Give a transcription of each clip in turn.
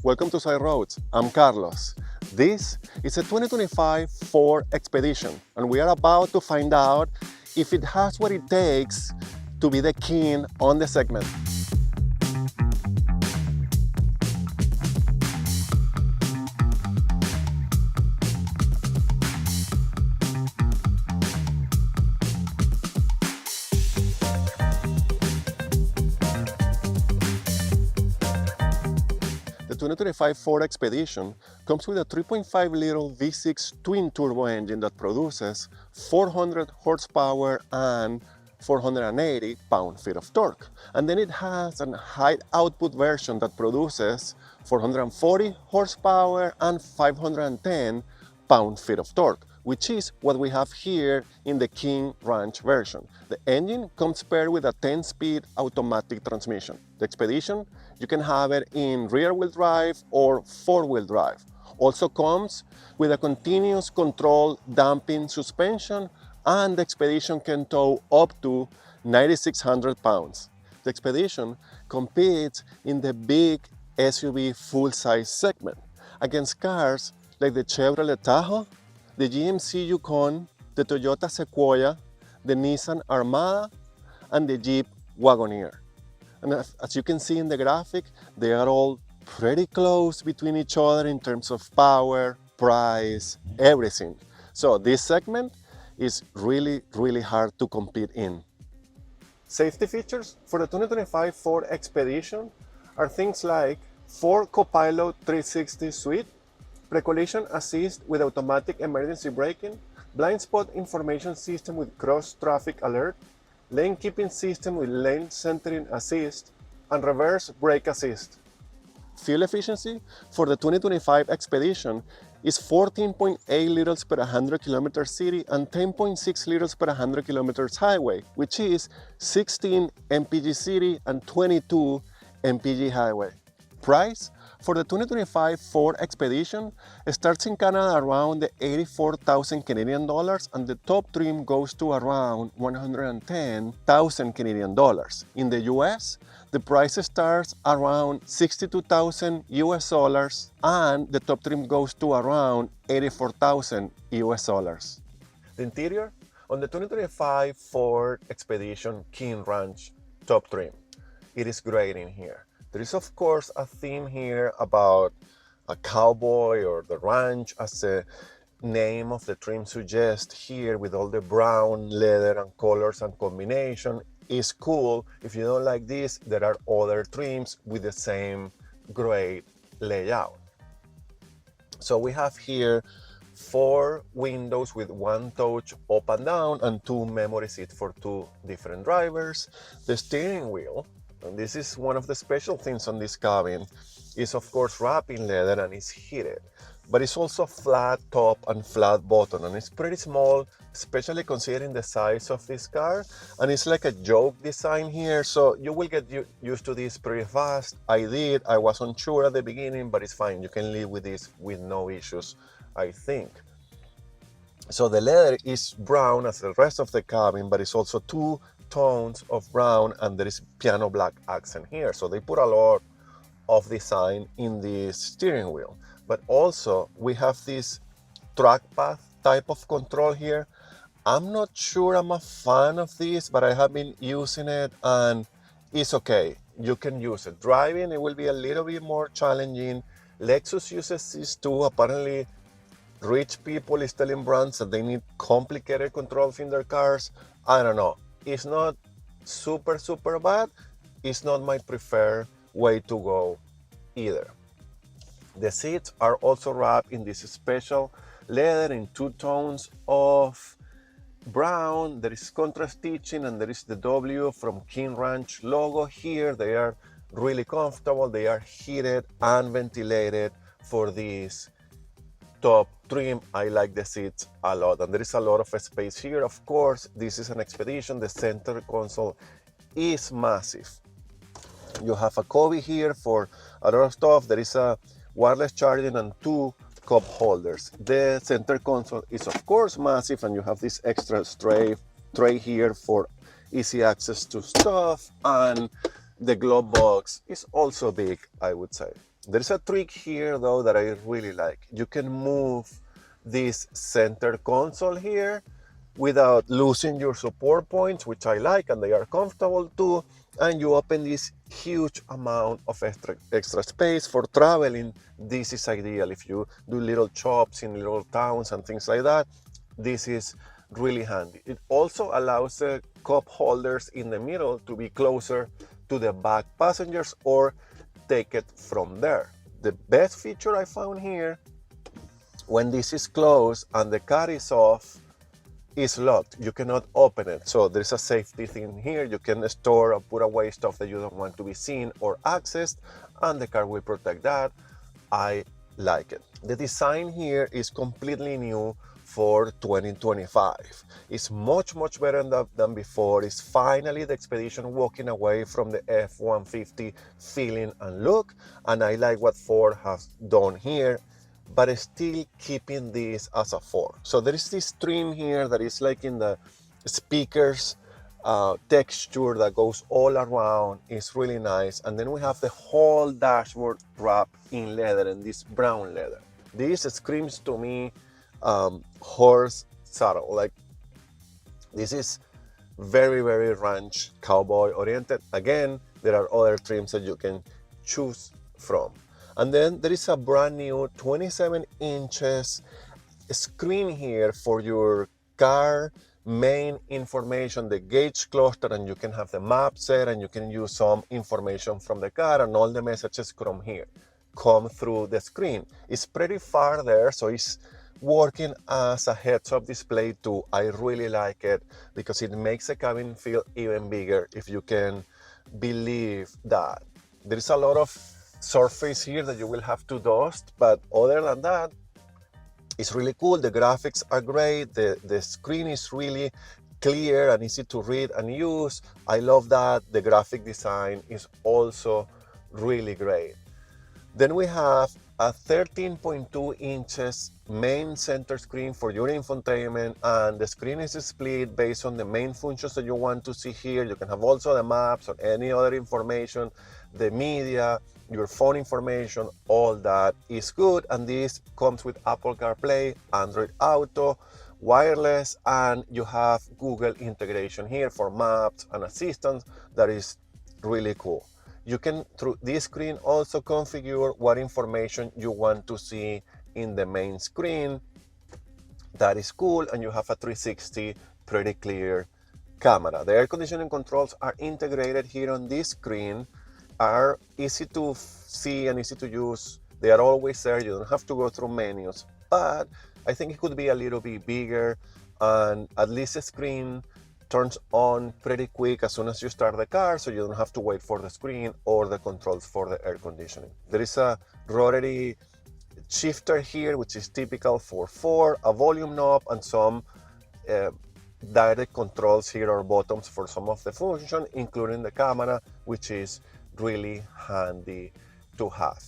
welcome to Side Roads. I'm Carlos. This is a 2025 Ford Expedition, and we are about to find out if it has what it takes to be the king on the segment. The 2025 Ford Expedition comes with a 3.5-liter V6 twin-turbo engine that produces 400 horsepower and 480 pound-feet of torque. And then it has a high-output version that produces 440 horsepower and 510 pound-feet of torque, which is what we have here in the King Ranch version. The engine comes paired with a 10-speed automatic transmission. The Expedition, you can have it in rear-wheel drive or four-wheel drive. Also comes with a continuous control damping suspension, and the Expedition can tow up to 9,600 pounds. The Expedition competes in the big SUV full-size segment against cars like the Chevrolet Tahoe, the GMC Yukon, the Toyota Sequoia, the Nissan Armada, and the Jeep Wagoneer. And as you can see in the graphic, they are all pretty close between each other in terms of power, price, everything. So this segment is really hard to compete in. Safety features for the 2025 Ford Expedition are things like Ford Copilot 360 suite, pre-collision assist with automatic emergency braking, blind spot information system with cross traffic alert, lane keeping system with lane centering assist, and reverse brake assist. Fuel efficiency for the 2025 Expedition is 14.8 liters per 100 kilometers city and 10.6 liters per 100 kilometers highway, which is 16 mpg city and 22 mpg highway. Price for the 2025 Ford Expedition starts in Canada around the 84,000 Canadian dollars, and the top trim goes to around 110,000 Canadian dollars. In the US, the price starts around 62,000 US dollars, and the top trim goes to around 84,000 US dollars. The interior on the 2025 Ford Expedition King Ranch top trim. It is great in here. There is of course a theme here about a cowboy or the ranch, as the name of the trim suggests here, with all the brown leather and colors and combination is cool. If you don't like this, there are other trims with the same great layout. So we have here 4 windows with 1 touch up and down and 2 memory seats for 2 different drivers. The steering wheel, and this is one of the special things on this cabin, is of course wrapped in leather and is heated. But it's also flat top and flat bottom, and it's pretty small, especially considering the size of this car. And it's like a joke design here, so you will get used to this pretty fast. I did. I was unsure at the beginning, but it's fine. You can live with this with no issues, I think. So the leather is brown as the rest of the cabin, but it's also 2 tones of brown, and there is piano black accent here. So they put a lot of design in the steering wheel. But also we have this trackpad type of control here. I'm not sure I'm a fan of this, but I have been using it and it's okay. You can use it. Driving, it will be a little bit more challenging. Lexus uses this too. Apparently rich people is telling brands that they need complicated controls in their cars. I don't know. It's not super bad. It's not my preferred way to go either. The seats are also wrapped in this special leather in 2 tones of brown. There is contrast stitching, and there is the W from King Ranch logo here. They are really comfortable. They are heated and ventilated for this top trim. I like the seats a lot, and there is a lot of space here. Of course, this is an Expedition. The center console is massive. You have a cubby here for a lot of stuff. There is a wireless charging and 2 cup holders. The center console is of course massive, and you have this extra tray here for easy access to stuff, and the glove box is also big, I would say. There's a trick here though that I really like. You can move this center console here without losing your support points, which I like, and they are comfortable too. And you open this huge amount of extra space for traveling. This is ideal if you do little shops in little towns and things like that. This is really handy. It also allows the cup holders in the middle to be closer to the back passengers or take it from there. The best feature I found here, when this is closed and the car is off, is locked. You cannot open it. So there's a safety thing here. You can store and put away stuff that you don't want to be seen or accessed, and the car will protect that. I like it. The design here is completely new for 2025. It's much better than before. It's finally the Expedition walking away from the F-150 feeling and look, and I like what Ford has done here, but still keeping this as a Ford. So there is this trim here that is like in the speakers texture that goes all around. It's really nice. And then we have the whole dashboard wrapped in leather, and this brown leather. This screams to me horse saddle. Like, this is very ranch cowboy oriented. Again, there are other trims that you can choose from. And then there is a brand new 27 inches screen here for your car main information, the gauge cluster, and you can have the map set, and you can use some information from the car, and all the messages from here come through the screen. It's pretty far there, so it's working as a heads-up display too. I really like it because it makes the cabin feel even bigger, if you can believe that. There is a lot of surface here that you will have to dust, but other than that, it's really cool. The graphics are great. The screen is really clear and easy to read and use. I love that. The graphic design is also really great. Then we have a 13.2 inches main center screen for your infotainment, and the screen is split based on the main functions that you want to see here. You can have also the maps or any other information, the media, your phone information, all that is good. And this comes with Apple CarPlay, Android Auto, wireless, and you have Google integration here for maps and assistance. That is really cool. You can, through this screen, also configure what information you want to see in the main screen. That is cool. And you have a 360 pretty clear camera. The air conditioning controls are integrated here on this screen, are easy to see and easy to use. They are always there. You don't have to go through menus, but I think it could be a little bit bigger, and at least the screen turns on pretty quick as soon as you start the car, so you don't have to wait for the screen or the controls for the air conditioning. There is a rotary shifter here, which is typical for Ford, a volume knob, and some direct controls here or buttons for some of the function, including the camera, which is really handy to have.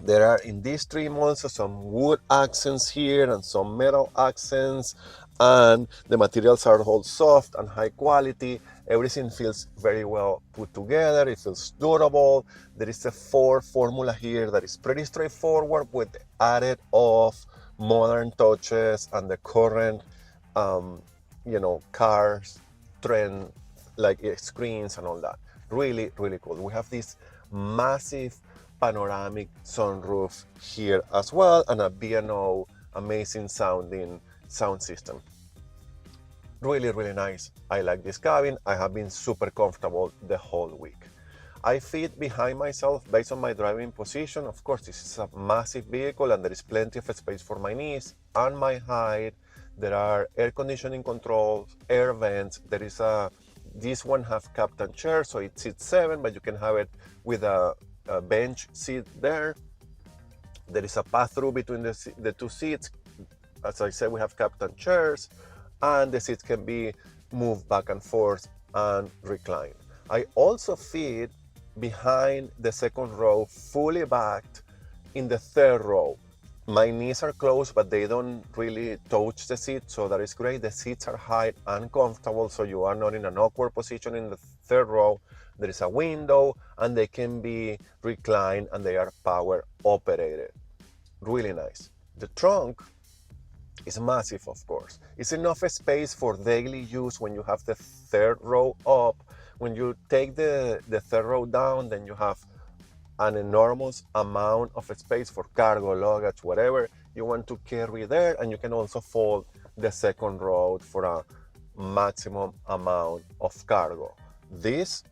There are in this trim also some wood accents here and some metal accents, and the materials are all soft and high quality. Everything feels very well put together. It feels durable. There is a Ford formula here that is pretty straightforward, with the added of modern touches and the current cars trend, like screens and all that. Really cool. We have this massive panoramic sunroof here as well, and a B&O amazing sounding sound system. Really nice. I like this cabin. I have been super comfortable the whole week. I fit behind myself based on my driving position. Of course, this is a massive vehicle and there is plenty of space for my knees and my height. There are air conditioning controls, air vents. There is this one have captain chair, so it sits 7, but you can have it with a bench seat there. There is a pass-through between the two seats. As I said, we have captain chairs, and the seats can be moved back and forth and reclined. I also fit behind the second row, fully backed in the third row. My knees are closed, but they don't really touch the seat, so that is great. The seats are high and comfortable, so you are not in an awkward position in the third row. there is a window, and they can be reclined, and they are power operated. Really nice. The trunk is massive, of course. It's enough space for daily use when you have the third row up. When you take the third row down, then you have an enormous amount of space for cargo, luggage, whatever you want to carry there. And you can also fold the second row for a maximum amount of cargo. This,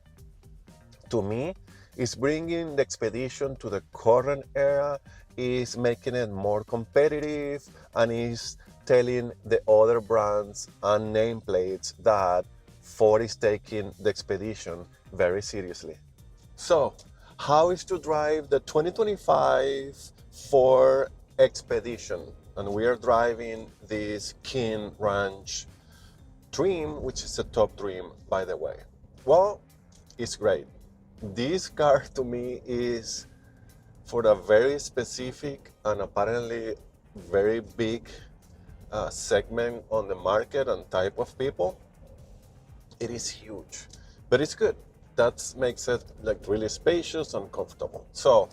to me, is bringing the Expedition to the current era, is making it more competitive, and is telling the other brands and nameplates that Ford is taking the Expedition very seriously. So, how is to drive the 2025 Ford Expedition? And we are driving this King Ranch trim, which is a top trim, by the way. Well, it's great. This car to me is for a very specific and apparently very big segment on the market and type of people. It is huge, but it's good. That makes it like really spacious and comfortable. So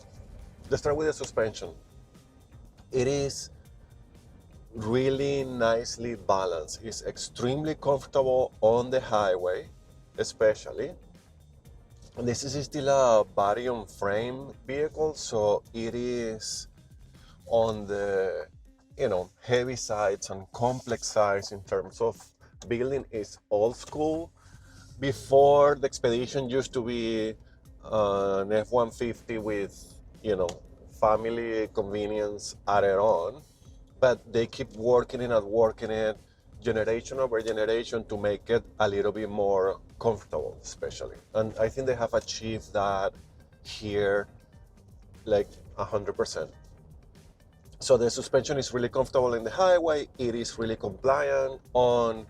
let's start with the suspension. It is really nicely balanced. It's extremely comfortable on the highway, especially. And this is still a barium frame vehicle, so it is on the heavy sides and complex sides in terms of building. Is old school. Before, the Expedition used to be an F-150 with family convenience added on, but they keep working it generation over generation to make it a little bit more comfortable, especially. And I think they have achieved that here like 100%. So the suspension is really comfortable in the highway. It is really compliant on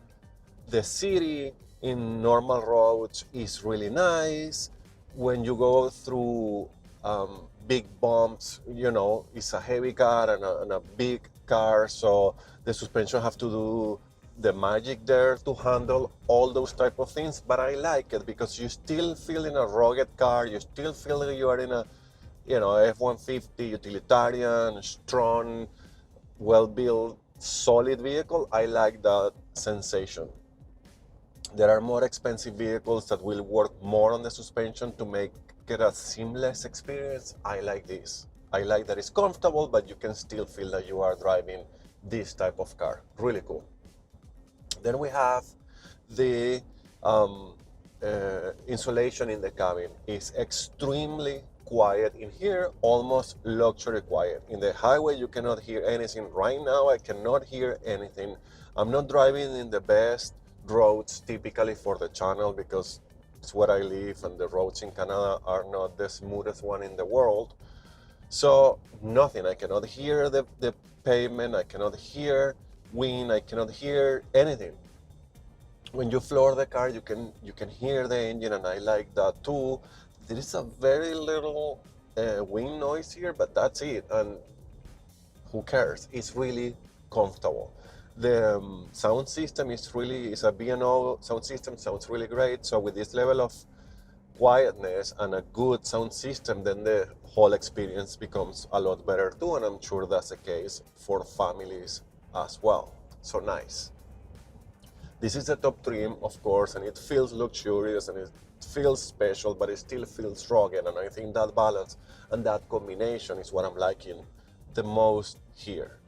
the city. In normal roads is really nice. When you go through big bumps, it's a heavy car and a big car, so the suspension have to do the magic there to handle all those type of things. But I like it because you still feel in a rugged car, you still feel that you are in a F-150 utilitarian, strong, well-built, solid vehicle. I like that sensation. There are more expensive vehicles that will work more on the suspension to make it a seamless experience. I like this. I like that it's comfortable, but you can still feel that you are driving this type of car. Really cool. Then we have the insulation in the cabin. It's extremely quiet in here, almost luxury quiet. In the highway, you cannot hear anything. Right now, I cannot hear anything. I'm not driving in the best roads typically for the channel because it's where I live, and the roads in Canada are not the smoothest one in the world. So nothing. I cannot hear the pavement. I cannot hear wind. I cannot hear anything. When you floor the car, you can hear the engine, and I like that too. There is a very little wind noise here, but that's it. And who cares? It's really comfortable. The sound system is a B&O sound system, sounds really great. So with this level of quietness and a good sound system, then the whole experience becomes a lot better too. And I'm sure that's the case for families as well. So nice. This is the top trim, of course, and it feels luxurious and it feels special, but it still feels rugged. And I think that balance and that combination is what I'm liking the most here.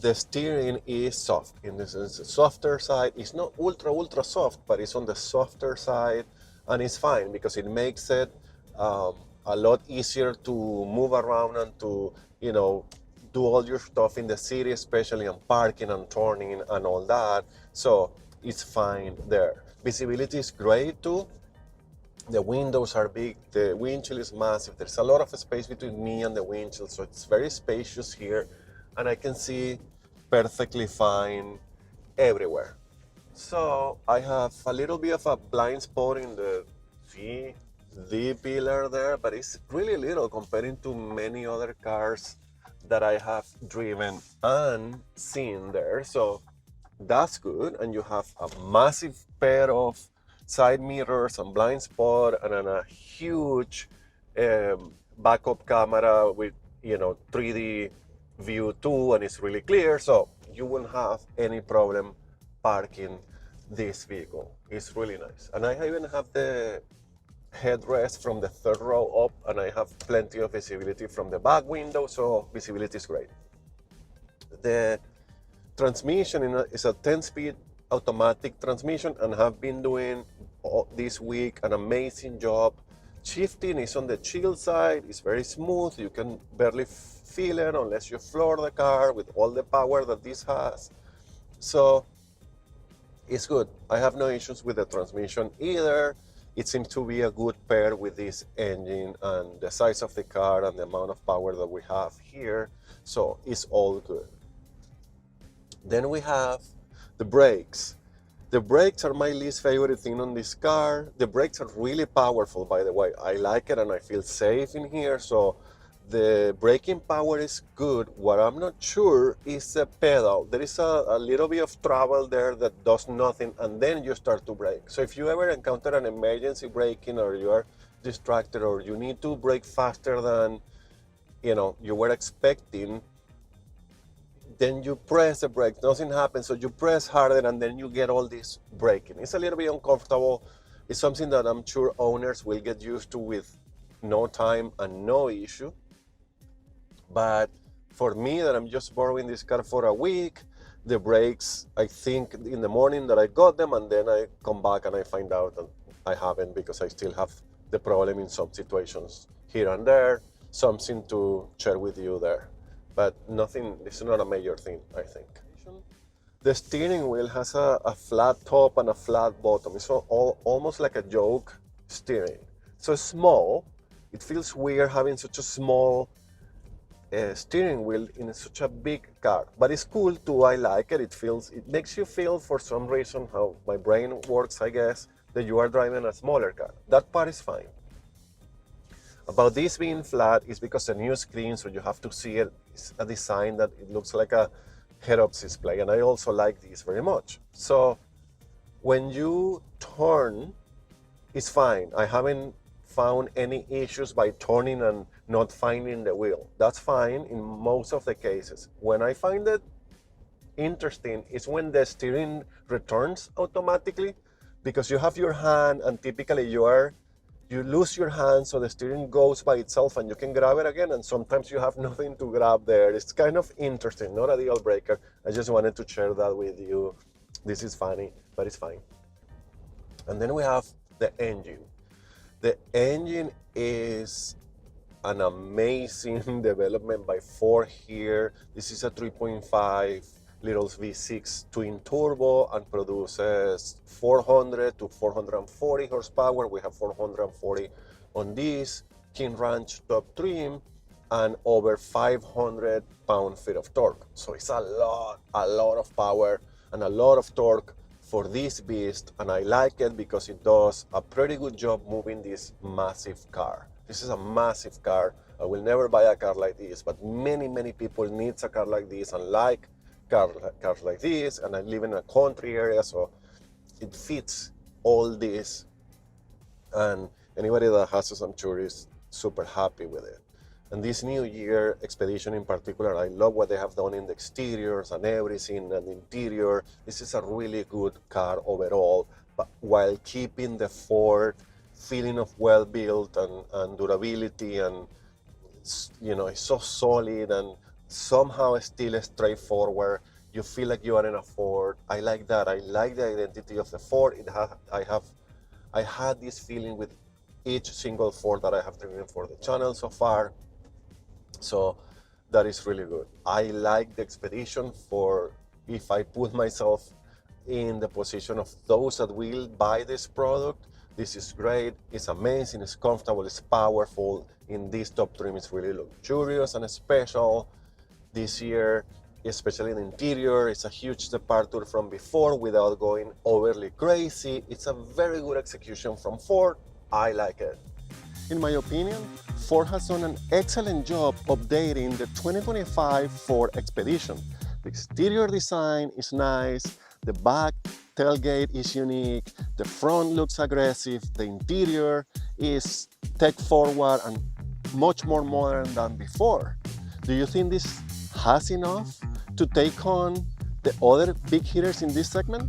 The steering is soft. In the softer side. It's not ultra soft, but it's on the softer side, and it's fine because it makes it a lot easier to move around and to do all your stuff in the city, especially on parking and turning and all that. So it's fine there. Visibility is great too. The windows are big, the windshield is massive. There's a lot of space between me and the windshield, so it's very spacious here, and I can see perfectly fine everywhere. So I have a little bit of a blind spot in the V pillar there, but it's really little comparing to many other cars that I have driven and seen there. So that's good. And you have a massive pair of side mirrors and blind spot, and then a huge backup camera with 3D view too, and it's really clear, so you won't have any problem parking this vehicle. It's really nice. And I even have the headrest from the third row up, and I have plenty of visibility from the back window, so visibility is great. The transmission is a 10-speed automatic transmission, and have been doing this week an amazing job. Shifting is on the chill side, it's very smooth, you can barely feel it unless you floor the car with all the power that this has. So it's good. I have no issues with the transmission either. It seems to be a good pair with this engine and the size of the car and the amount of power that we have here. So it's all good. Then we have the brakes. The brakes are my least favorite thing on this car. The brakes are really powerful, by the way. I like it and I feel safe in here. So the braking power is good. What I'm not sure is the pedal. There is a little bit of travel there that does nothing, and then you start to brake. So if you ever encounter an emergency braking, or you are distracted, or you need to brake faster than you were expecting, then you press the brake, nothing happens, so you press harder, and then you get all this braking. It's a little bit uncomfortable. It's something that I'm sure owners will get used to with no time and no issue. But for me, that I'm just borrowing this car for a week, the brakes, I think in the morning that I got them, and then I come back and I find out that I haven't, because I still have the problem in some situations here and there. Something to share with you there. But nothing, this is not a major thing, I think. The steering wheel has a flat top and a flat bottom. It's almost like a joke steering. So small, it feels weird having such a small steering wheel in such a big car. But it's cool too, I like it. It makes you feel, for some reason, how my brain works, I guess, that you are driving a smaller car. That part is fine. About this being flat is because the new screen, so you have to see it. It's a design that it looks like a head-up display, and I also like this very much. So when you turn, it's fine. I haven't found any issues by turning and not finding the wheel. That's fine in most of the cases. When I find it interesting is when the steering returns automatically, because you have your hand, and typically you lose your hand, so the steering goes by itself and you can grab it again, and sometimes you have nothing to grab there. It's kind of interesting, not a deal breaker. I just wanted to share that with you. This is funny, but it's fine. And then we have the engine. The engine is an amazing development by Ford here. This is a 3.5 little V6 twin turbo and produces 400 to 440 horsepower. We have 440 on this King Ranch top trim, and over 500 pound-feet of torque. So it's a lot of power and a lot of torque for this beast, and I like it because it does a pretty good job moving this massive car. This is a massive car. I will never buy a car like this, but many people need a car like this and like cars like this, and I live in a country area, so it fits all this, and anybody that has this, I'm sure, is super happy with it. And this new year Expedition in particular, I love what they have done in the exteriors and everything, and the interior. This is a really good car overall, but while keeping the Ford feeling of well-built and durability, and it's so solid and somehow still straightforward. You feel like you are in a Ford. I like that. I like the identity of the Ford. I had this feeling with each single Ford that I have driven for the channel so far. So that is really good. I like the Expedition. For if I put myself in the position of those that will buy this product, this is great. It's amazing. It's comfortable. It's powerful. In this top trim, it's really luxurious and special. This year, especially in the interior, it's a huge departure from before without going overly crazy. It's a very good execution from Ford. I like it. In my opinion, Ford has done an excellent job updating the 2025 Ford Expedition. The exterior design is nice. The back tailgate is unique, the front looks aggressive, the interior is tech forward and much more modern than before. Do you think this has enough to take on the other big hitters in this segment?